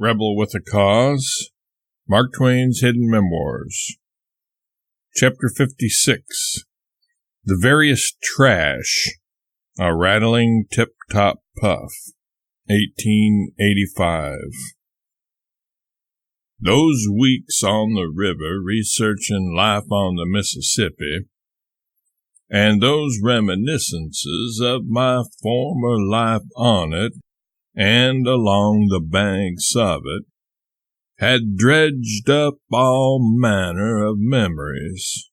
Rebel with a Cause, Mark Twain's Hidden Memoirs. Chapter 56, The Veriest Trash, A Rattling Tiptop Puff, 1885. Those weeks on the river researching life on the Mississippi, and those reminiscences of my former life on it and along the banks of it, had dredged up all manner of memories.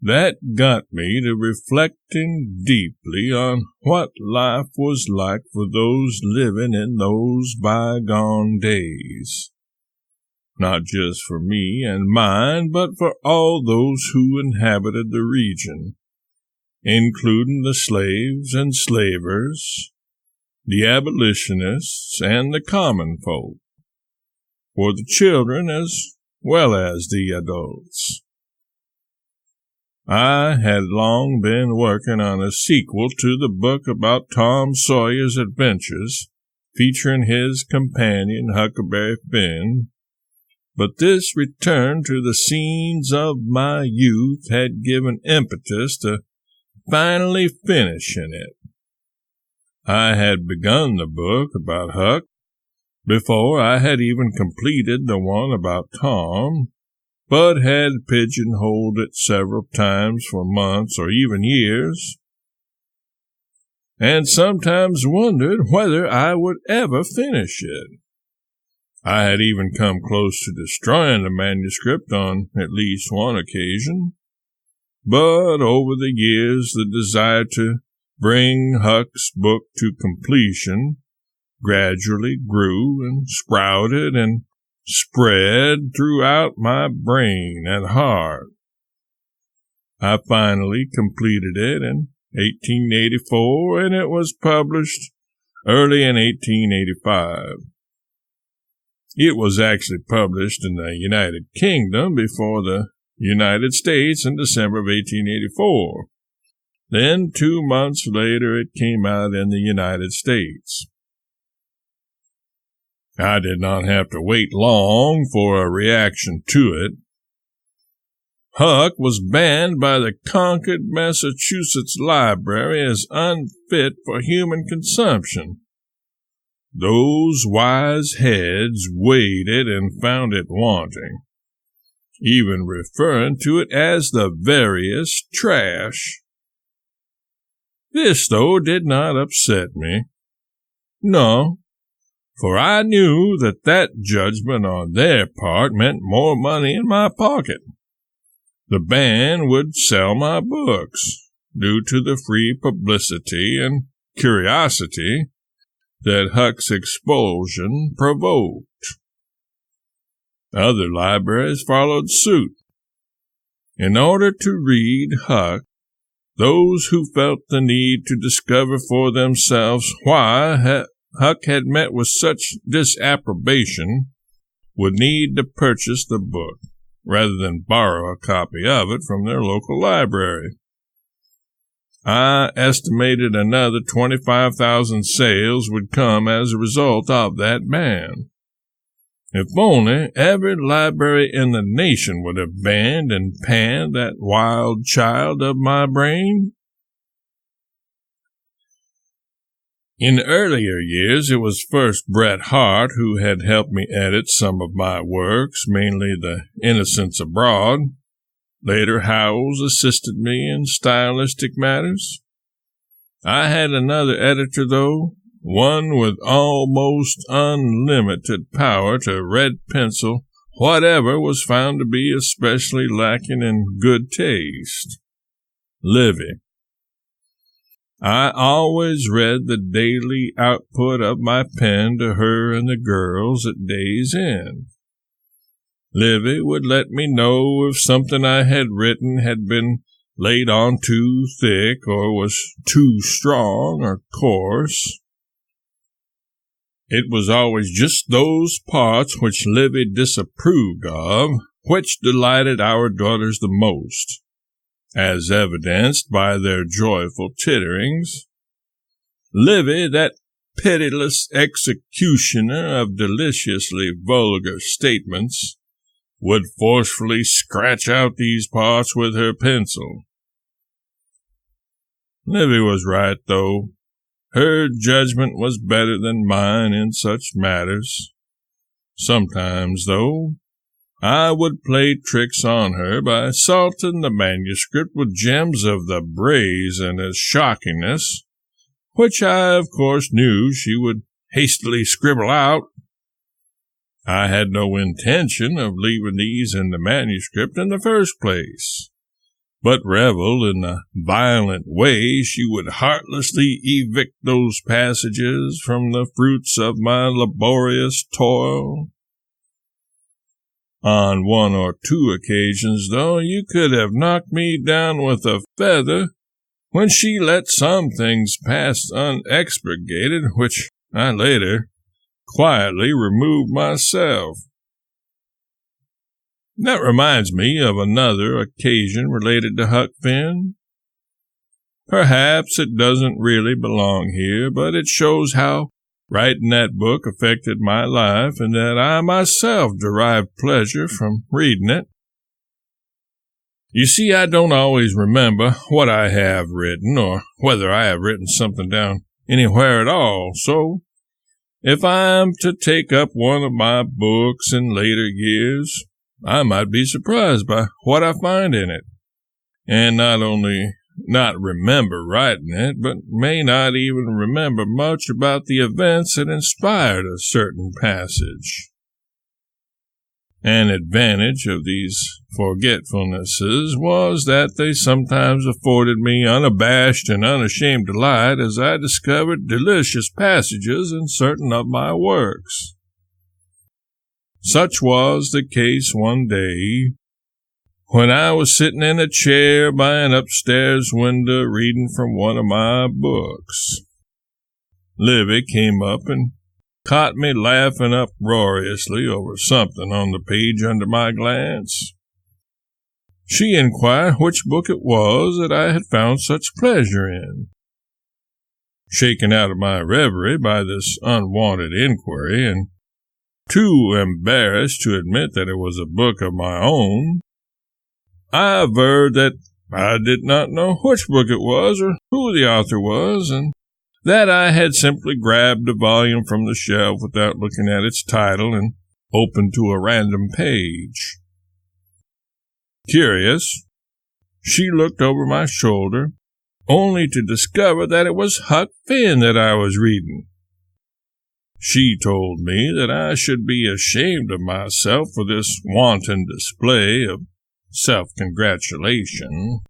That got me to reflecting deeply on what life was like for those living in those bygone days. Not just for me and mine, but for all those who inhabited the region, including the slaves and slavers, the abolitionists, and the common folk, for the children as well as the adults. I had long been working on a sequel to the book about Tom Sawyer's adventures, featuring his companion Huckleberry Finn, but this return to the scenes of my youth had given impetus to finally finishing it. I had begun the book about Huck before I had even completed the one about Tom, but had pigeonholed it several times for months or even years, and sometimes wondered whether I would ever finish it. I had even come close to destroying the manuscript on at least one occasion, but over the years the desire to bring Huck's book to completion gradually grew and sprouted and spread throughout my brain and heart. I finally completed it in 1884, and it was published early in 1885. It was actually published in the United Kingdom before the United States in December of 1884. Then 2 months later it came out in the United States. I did not have to wait long for a reaction to it. Huck was banned by the Concord, Massachusetts Library as unfit for human consumption. Those wise heads weighed it and found it wanting, even referring to it as the veriest trash. This, though, did not upset me. No, for I knew that judgment on their part meant more money in my pocket. The ban would sell my books, due to the free publicity and curiosity that Huck's expulsion provoked. Other libraries followed suit. In order to read Huck, those who felt the need to discover for themselves why Huck had met with such disapprobation would need to purchase the book, rather than borrow a copy of it from their local library. I estimated another 25,000 sales would come as a result of that ban. If only every library in the nation would have banned and panned that wild child of my brain. In earlier years, it was first Bret Harte who had helped me edit some of my works, mainly The Innocents Abroad. Later, Howells assisted me in stylistic matters. I had another editor, though, one with almost unlimited power to red pencil whatever was found to be especially lacking in good taste. Livy. I always read the daily output of my pen to her and the girls at day's end. Livy would let me know if something I had written had been laid on too thick or was too strong or coarse. It was always just those parts which Livy disapproved of which delighted our daughters the most, as evidenced by their joyful titterings. Livy, that pitiless executioner of deliciously vulgar statements, would forcefully scratch out these parts with her pencil. Livy was right, though. Her judgment was better than mine in such matters. Sometimes, though, I would play tricks on her by salting the manuscript with gems of the brazenest shockingness, which I, of course, knew she would hastily scribble out. I had no intention of leaving these in the manuscript in the first place, but reveled in the violent way she would heartlessly evict those passages from the fruits of my laborious toil. On one or two occasions, though, you could have knocked me down with a feather when she let some things pass unexpurgated, which I later quietly removed myself. That reminds me of another occasion related to Huck Finn. Perhaps it doesn't really belong here, but it shows how writing that book affected my life and that I myself derived pleasure from reading it. You see, I don't always remember what I have written or whether I have written something down anywhere at all, so if I'm to take up one of my books in later years, I might be surprised by what I find in it, and not only not remember writing it, but may not even remember much about the events that inspired a certain passage. An advantage of these forgetfulnesses was that they sometimes afforded me unabashed and unashamed delight as I discovered delicious passages in certain of my works. Such was the case one day when I was sitting in a chair by an upstairs window reading from one of my books. Livy came up and caught me laughing uproariously over something on the page under my glance. She inquired which book it was that I had found such pleasure in. Shaken out of my reverie by this unwanted inquiry, and too embarrassed to admit that it was a book of my own, I averred that I did not know which book it was or who the author was, and that I had simply grabbed a volume from the shelf without looking at its title and opened to a random page. Curious, she looked over my shoulder, only to discover that it was Huck Finn that I was reading. She told me that I should be ashamed of myself for this wanton display of self-congratulation.